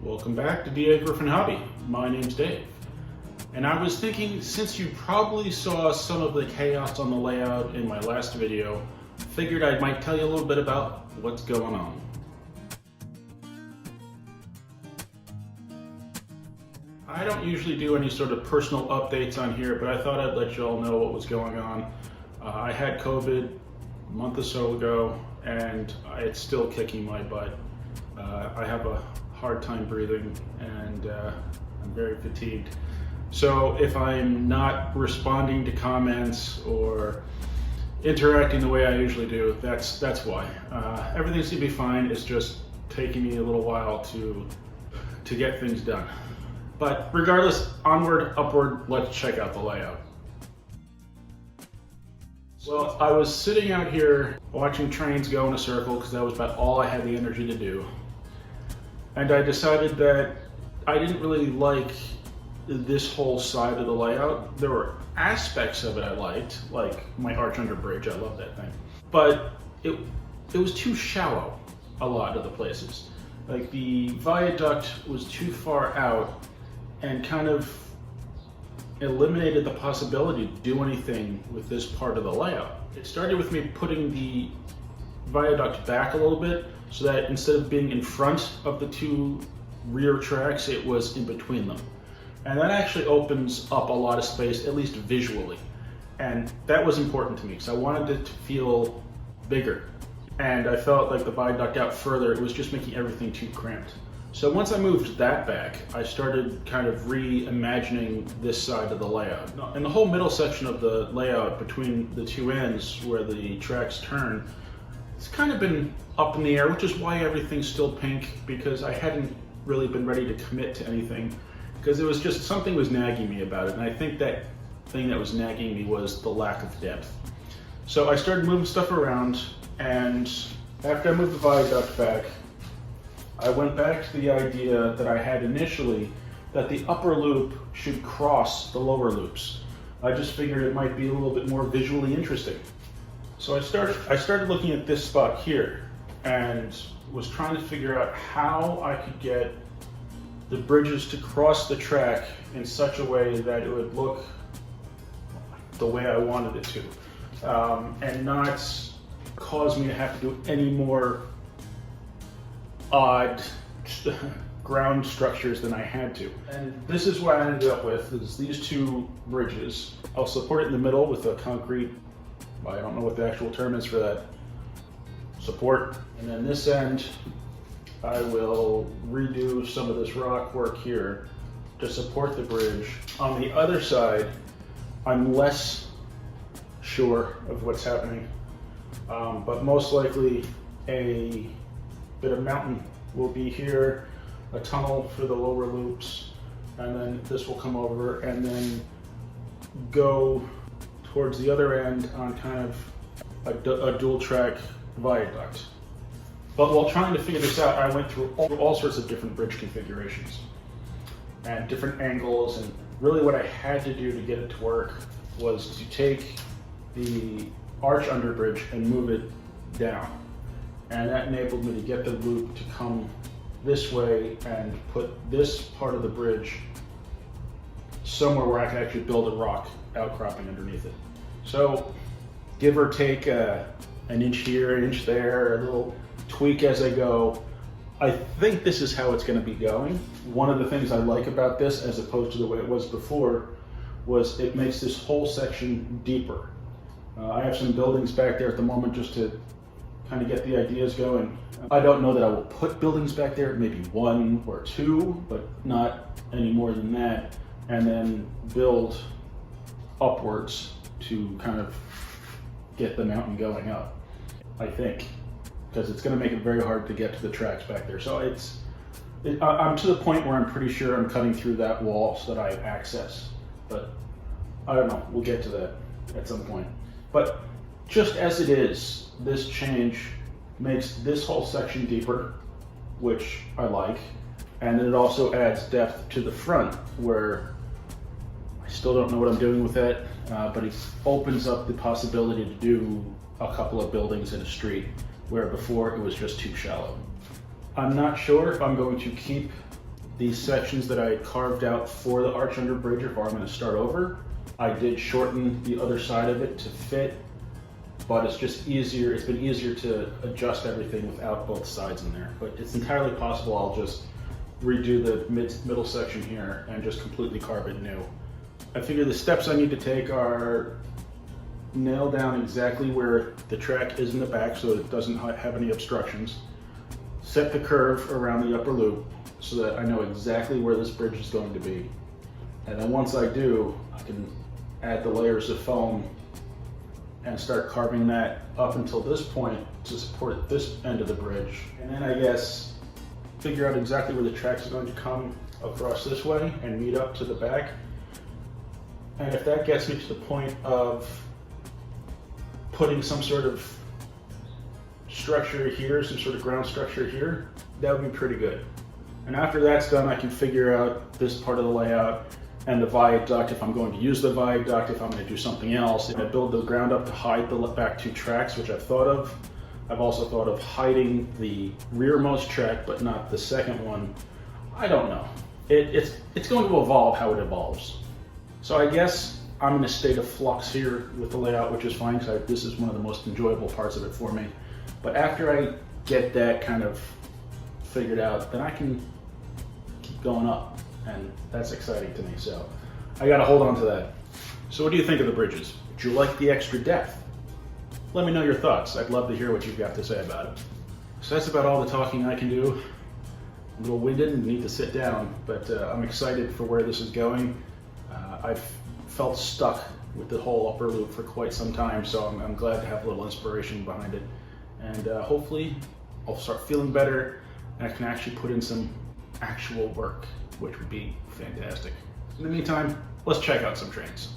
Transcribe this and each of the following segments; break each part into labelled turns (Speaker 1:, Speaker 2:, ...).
Speaker 1: Welcome back to Dagryffyn Hobby. My name's Dave. And I was thinking, since you probably saw some of the chaos on the layout in my last video, figured I might tell you a little bit about what's going on. I don't usually do any sort of personal updates on here, but I thought I'd let you all know what was going on. I had COVID a month or so ago, and it's still kicking my butt. I have a hard time breathing, and I'm very fatigued. So if I'm not responding to comments or interacting the way I usually do, that's why. Everything seems to be fine. It's just taking me a little while to get things done. But regardless, onward, upward, let's check out the layout. Well, I was sitting out here watching trains go in a circle because that was about all I had the energy to do. And I decided that I didn't really like this whole side of the layout. There were aspects of it I liked, like my arch under bridge, I love that thing. But it was too shallow a lot of the places. Like the viaduct was too far out and kind of eliminated the possibility to do anything with this part of the layout. It started with me putting the viaduct back a little bit so that instead of being in front of the two rear tracks, it was in between them. And that actually opens up a lot of space, at least visually. And that was important to me because I wanted it to feel bigger. And I felt like the viaduct out further, it was just making everything too cramped. So once I moved that back, I started kind of reimagining this side of the layout. In the whole middle section of the layout between the two ends where the tracks turn, it's kind of been up in the air, which is why everything's still pink, because I hadn't really been ready to commit to anything, because it was just something was nagging me about it. And I think that thing that was nagging me was the lack of depth. So I started moving stuff around, and after I moved the viaduct back, I went back to the idea that I had initially that the upper loop should cross the lower loops. I just figured it might be a little bit more visually interesting. So I started looking at this spot here and was trying to figure out how I could get the bridges to cross the track in such a way that it would look the way I wanted it to, and not cause me to have to do any more odd ground structures than I had to. And this is what I ended up with, is these two bridges. I'll support it in the middle with a concrete, I don't know what the actual term is for that, support. And then this end, I will redo some of this rock work here to support the bridge. On the other side, I'm less sure of what's happening, but most likely a bit of mountain will be here, a tunnel for the lower loops, and then this will come over and then go towards the other end on kind of a dual track viaduct. But while trying to figure this out, I went through all sorts of different bridge configurations and different angles, and really what I had to do to get it to work was to take the arch under bridge and move it down. And that enabled me to get the loop to come this way and put this part of the bridge somewhere where I can actually build a rock outcropping underneath it. So give or take an inch here, an inch there, a little tweak as I go. I think this is how it's going to be going. One of the things I like about this, as opposed to the way it was before, was it makes this whole section deeper. I have some buildings back there at the moment just to kind of get the ideas going. I don't know that I will put buildings back there, maybe one or two, but not any more than that, and then build upwards to kind of get the mountain going up, I think, because it's going to make it very hard to get to the tracks back there. So I'm to the point where I'm pretty sure I'm cutting through that wall so that I have access, but I don't know, we'll get to that at some point. But just as it is, this change makes this whole section deeper, which I like, and then it also adds depth to the front, where I still don't know what I'm doing with that, but it opens up the possibility to do a couple of buildings in a street, where before it was just too shallow. I'm not sure if I'm going to keep these sections that I carved out for the arch under bridge, if I'm going to start over, I did shorten the other side of it to fit, but it's just easier, it's been easier to adjust everything without both sides in there. But it's entirely possible I'll just redo the middle section here and just completely carve it new. I figure the steps I need to take are nail down exactly where the track is in the back so it doesn't have any obstructions, set the curve around the upper loop so that I know exactly where this bridge is going to be. And then once I do, I can add the layers of foam and start carving that up until this point to support this end of the bridge. And then I guess figure out exactly where the tracks are going to come across this way and meet up to the back. And if that gets me to the point of putting some sort of structure here, some sort of ground structure here, that would be pretty good. And after that's done, I can figure out this part of the layout and the viaduct, if I'm going to use the viaduct, if I'm going to do something else. And I build the ground up to hide the back two tracks, which I've thought of. I've also thought of hiding the rearmost track, but not the second one. I don't know. It's going to evolve how it evolves. So I guess I'm in a state of flux here with the layout, which is fine because this is one of the most enjoyable parts of it for me. But after I get that kind of figured out, then I can keep going up, and that's exciting to me. So I got to hold on to that. So what do you think of the bridges? Would you like the extra depth? Let me know your thoughts. I'd love to hear what you've got to say about it. So that's about all the talking I can do. I'm a little winded and need to sit down, but I'm excited for where this is going. I've felt stuck with the whole upper loop for quite some time, so I'm glad to have a little inspiration behind it. And hopefully I'll start feeling better and I can actually put in some actual work, which would be fantastic. In the meantime, let's check out some trains.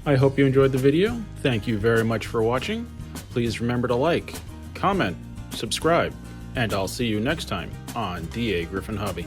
Speaker 1: I hope you enjoyed the video. Thank you very much for watching. Please remember to like, comment, subscribe, and I'll see you next time on Dagryffyn Hobby.